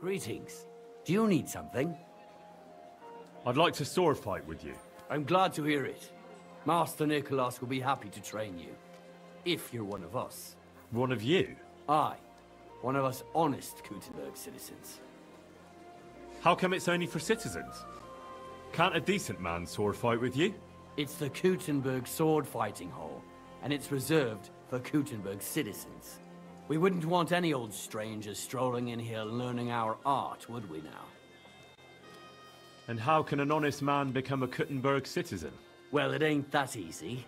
Greetings. Do you need something? I'd like to sword fight with you. I'm glad to hear it. Master Nicholas will be happy to train you. If you're one of us. One of you? Aye. One of us honest Kuttenberg citizens. How come it's only for citizens? Can't a decent man sword fight with you? It's the Kuttenberg sword fighting hall, and it's reserved for Kuttenberg citizens. We wouldn't want any old strangers strolling in here learning our art, would we now? And how can an honest man become a Kuttenberg citizen? Well, it ain't that easy.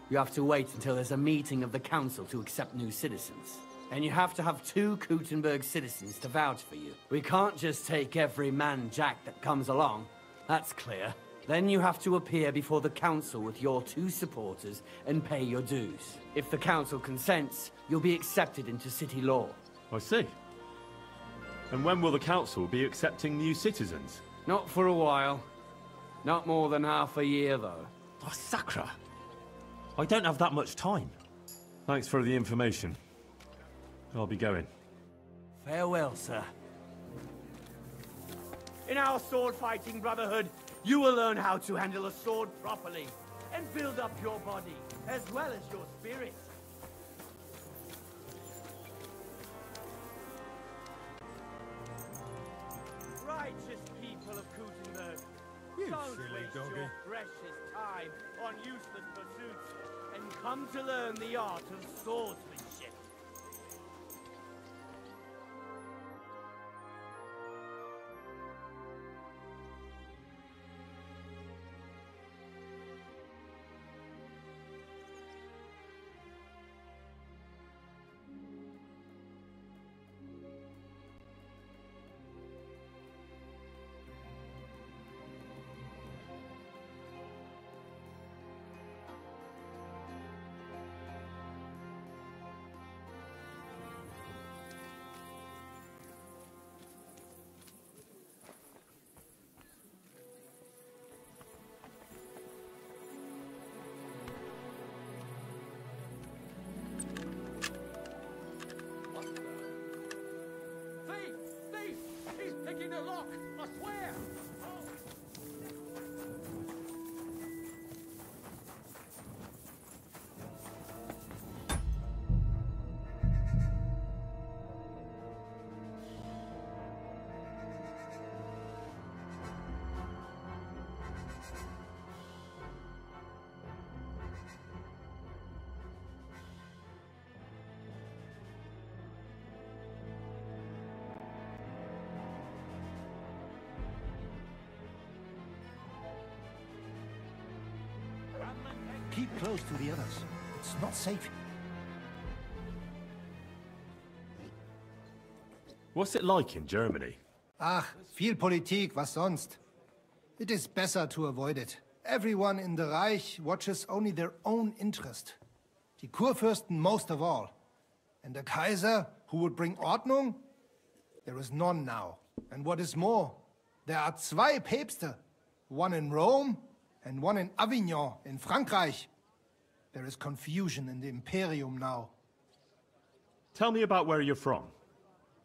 You have to wait until there's a meeting of the council to accept new citizens. And you have to have 2 Kuttenberg citizens to vouch for you. We can't just take every man jack that comes along. That's clear. Then you have to appear before the council with your 2 supporters and pay your dues. If the council consents, you'll be accepted into city law. I see. And when will the council be accepting new citizens? Not for a while. Not more than half a year, though. Oh, Sakra! I don't have that much time. Thanks for the information. I'll be going. Farewell, sir. In our sword-fighting brotherhood, you will learn how to handle a sword properly and build up your body as well as your spirit. Righteous people of Kuttenberg, don't waste your precious time on useless pursuits and come to learn the art of swordsmanship. The lock! I swear! Keep close to the others. It's not safe. What's it like in Germany? Ach, viel Politik, was sonst? It is better to avoid it. Everyone in the Reich watches only their own interest. Die Kurfürsten most of all. And the Kaiser, who would bring Ordnung? There is none now. And what is more, there are 2 Päpste. One in Rome and one in Avignon, in Frankreich. There is confusion in the Imperium now. Tell me about where you're from.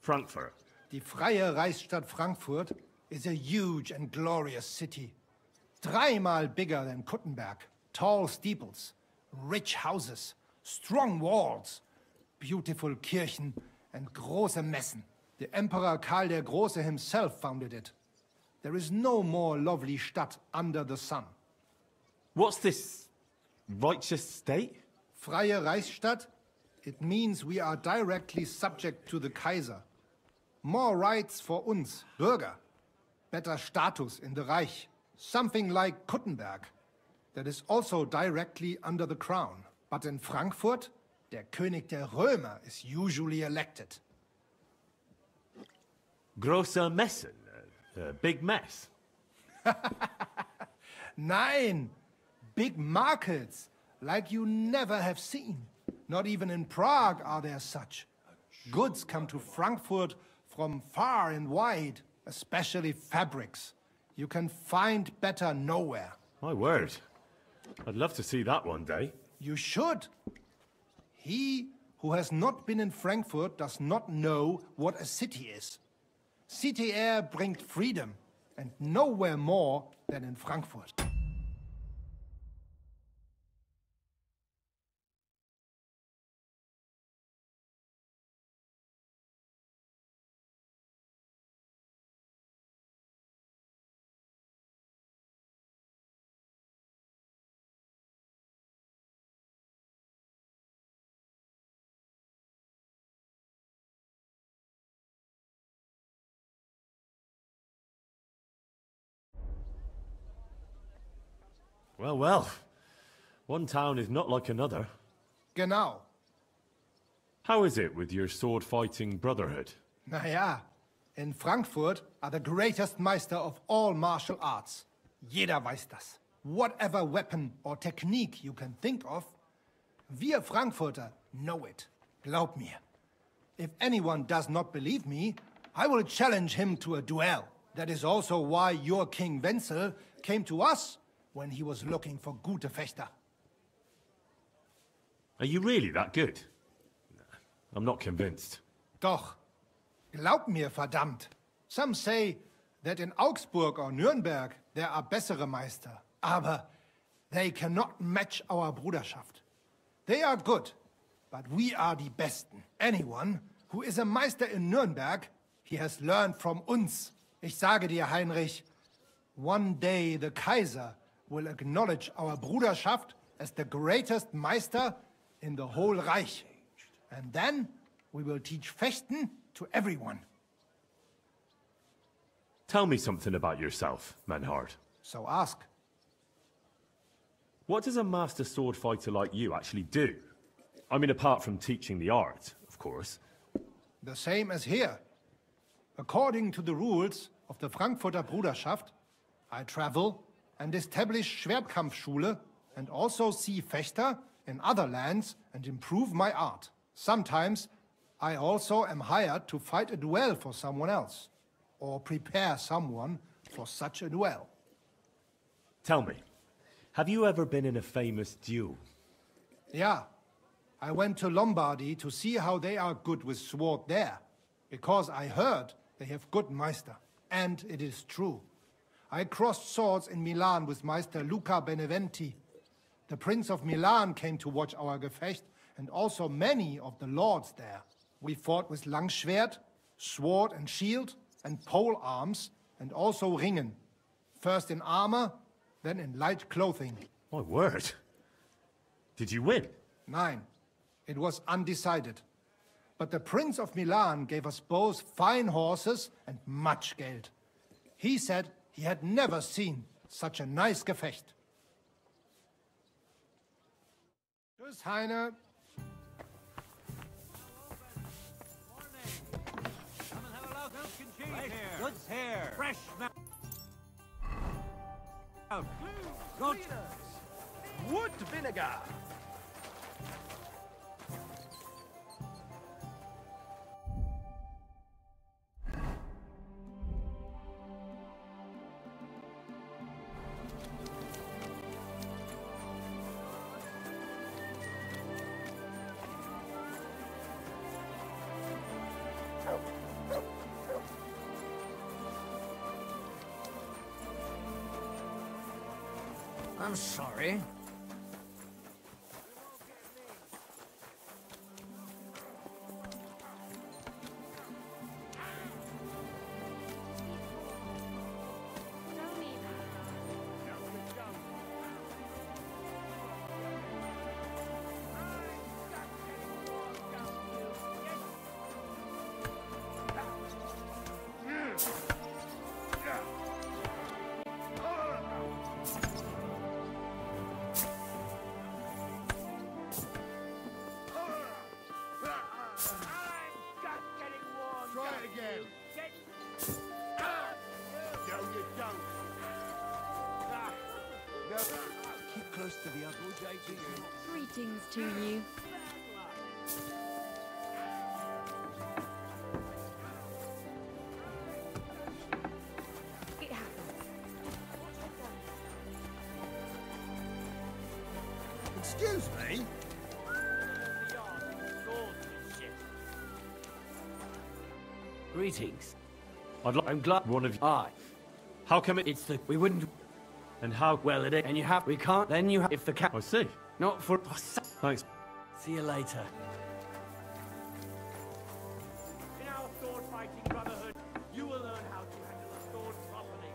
Frankfurt. Die Freie Reichsstadt Frankfurt is a huge and glorious city. 3-mal bigger than Kuttenberg. Tall steeples, rich houses, strong walls, beautiful Kirchen and große Messen. The Emperor Karl der Große himself founded it. There is no more lovely Stadt under the sun. What's this righteous state? Freie Reichsstadt? It means we are directly subject to the Kaiser. More rights for uns, Bürger. Better status in the Reich. Something like Kuttenberg. That is also directly under the crown. But in Frankfurt, der König der Römer is usually elected. Große Messen? Big mess? Nein! Big markets, like you never have seen. Not even in Prague are there such. Goods come to Frankfurt from far and wide, especially fabrics. You can find better nowhere. My word. I'd love to see that one day. You should. He who has not been in Frankfurt does not know what a city is. City air brings freedom, and nowhere more than in Frankfurt. Well, well. One town is not like another. Genau. How is it with your sword-fighting brotherhood? Naja, in Frankfurt are the greatest Meister of all martial arts. Jeder weiß das. Whatever weapon or technique you can think of, wir Frankfurter know it. Glaub mir. If anyone does not believe me, I will challenge him to a duel. That is also why your King Wenzel came to us when he was looking for gute Fechter. Are you really that good? I'm not convinced. Doch. Glaub mir, verdammt. Some say that in Augsburg or Nürnberg there are bessere Meister. Aber they cannot match our Bruderschaft. They are good, but we are die Besten. Anyone who is a Meister in Nürnberg, he has learned from uns. Ich sage dir, Heinrich, one day the Kaiser will acknowledge our Bruderschaft as the greatest Meister in the whole Reich. And then we will teach Fechten to everyone. Tell me something about yourself, Menhard. So ask. What does a master sword fighter like you actually do? I mean, apart from teaching the art, of course. The same as here. According to the rules of the Frankfurter Bruderschaft, I travel and establish Schwertkampfschule and also see Fechter in other lands and improve my art. Sometimes I also am hired to fight a duel for someone else, or prepare someone for such a duel. Tell me, have you ever been in a famous duel? Yeah. I went to Lombardy to see how they are good with sword there, because I heard they have good Meister, and it is true. I crossed swords in Milan with Meister Luca Beneventi. The Prince of Milan came to watch our Gefecht, and also many of the lords there. We fought with Langschwert, sword and shield, and pole arms, and also Ringen. First in armor, then in light clothing. My word. Did you win? Nein. It was undecided. But the Prince of Milan gave us both fine horses and much Geld. He said he had never seen such a nice Gefecht. Tschüss, Heine. Goods here. Fresh milk. Good. Wood vinegar. I'm sorry. Keep close to the other. Greetings to you. It happened. Excuse me? Greetings. I'm glad one of you. Aye. How come It's the... We wouldn't... And how... Well, it is. And you have... We can't... Then you have... If the cat... I see. Not for... Thanks. See you later. In our sword fighting brotherhood, you will learn how to handle a sword properly.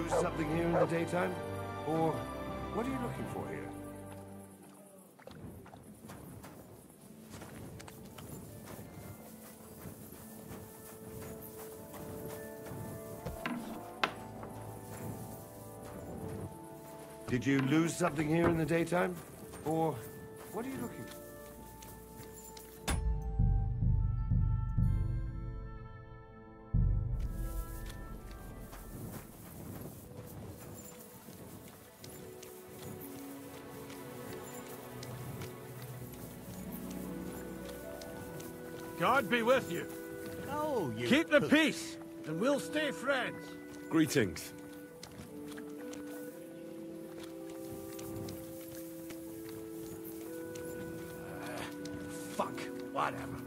lose something here in the daytime? Or what are you looking for here? Did you lose something here in the daytime? Or what are you looking for? God be with you. Oh, you... Keep the peace, and we'll stay friends. Greetings. Fuck, whatever.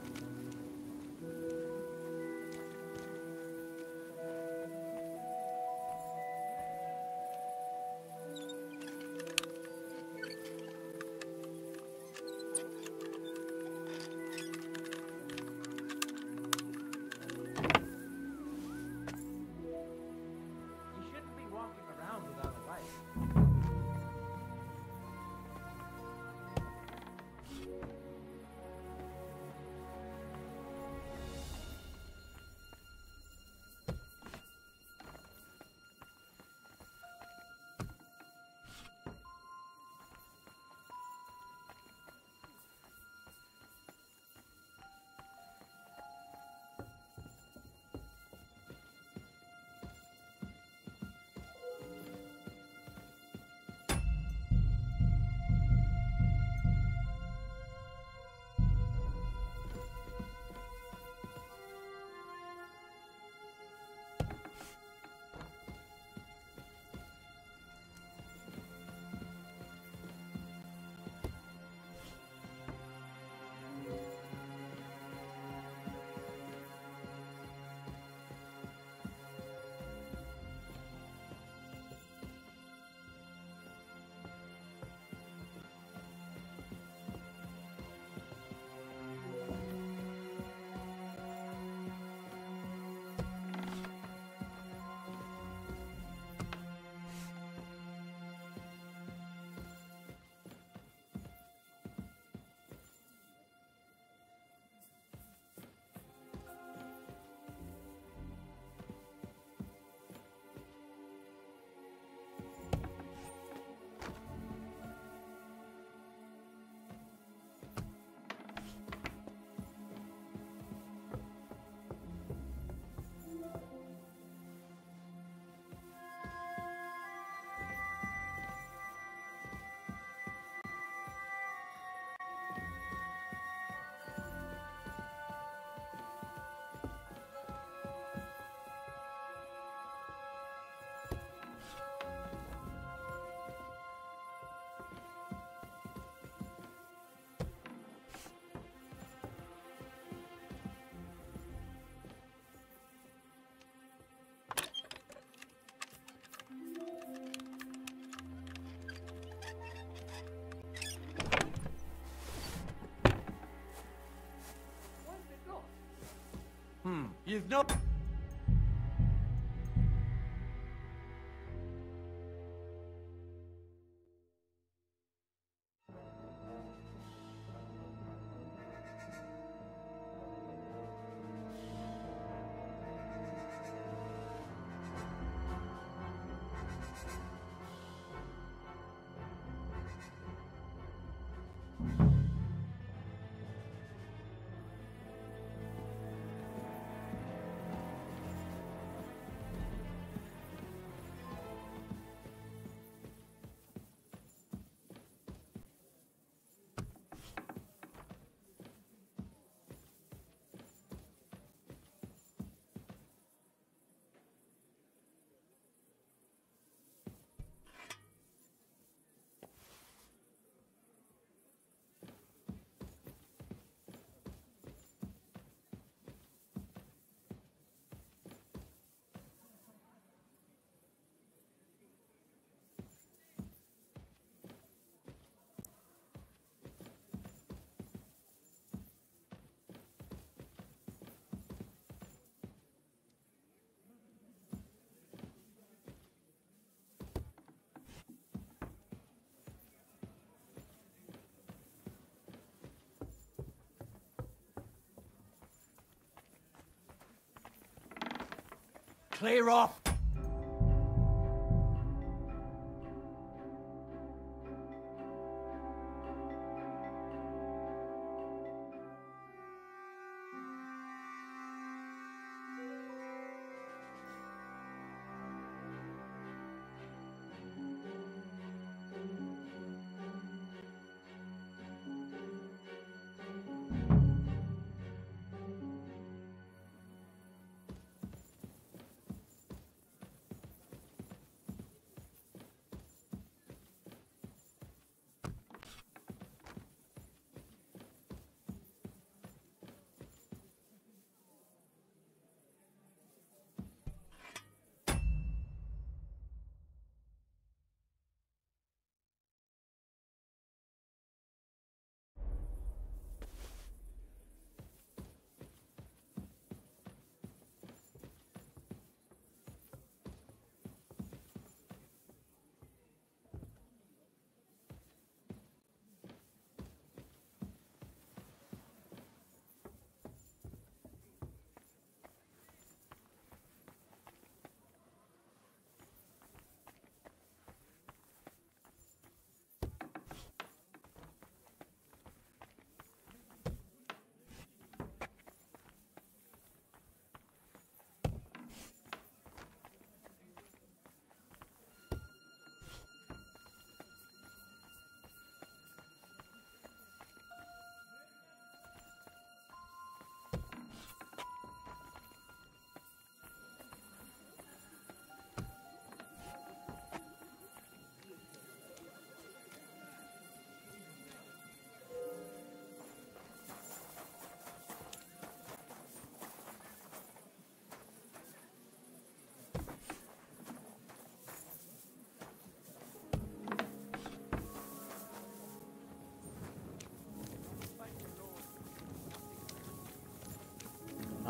You've no... clear off!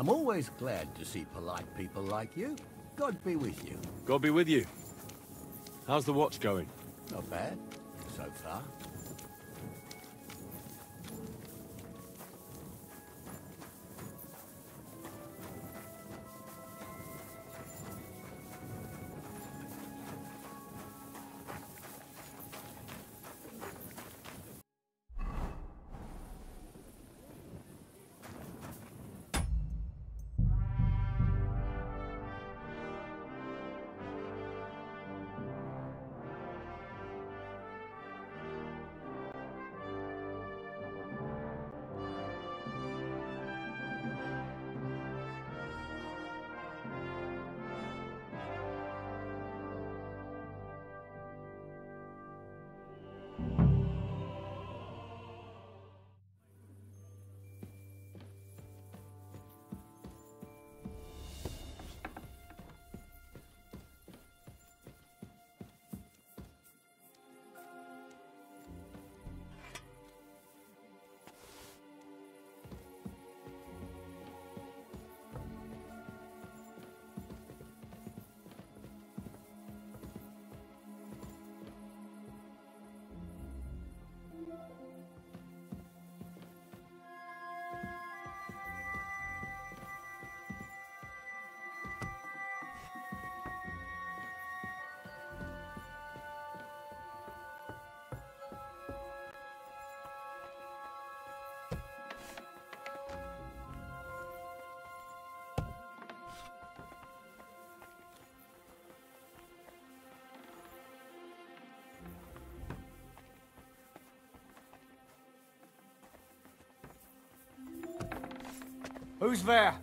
I'm always glad to see polite people like you. God be with you. God be with you. How's the watch going? Not bad, so far. Who's there?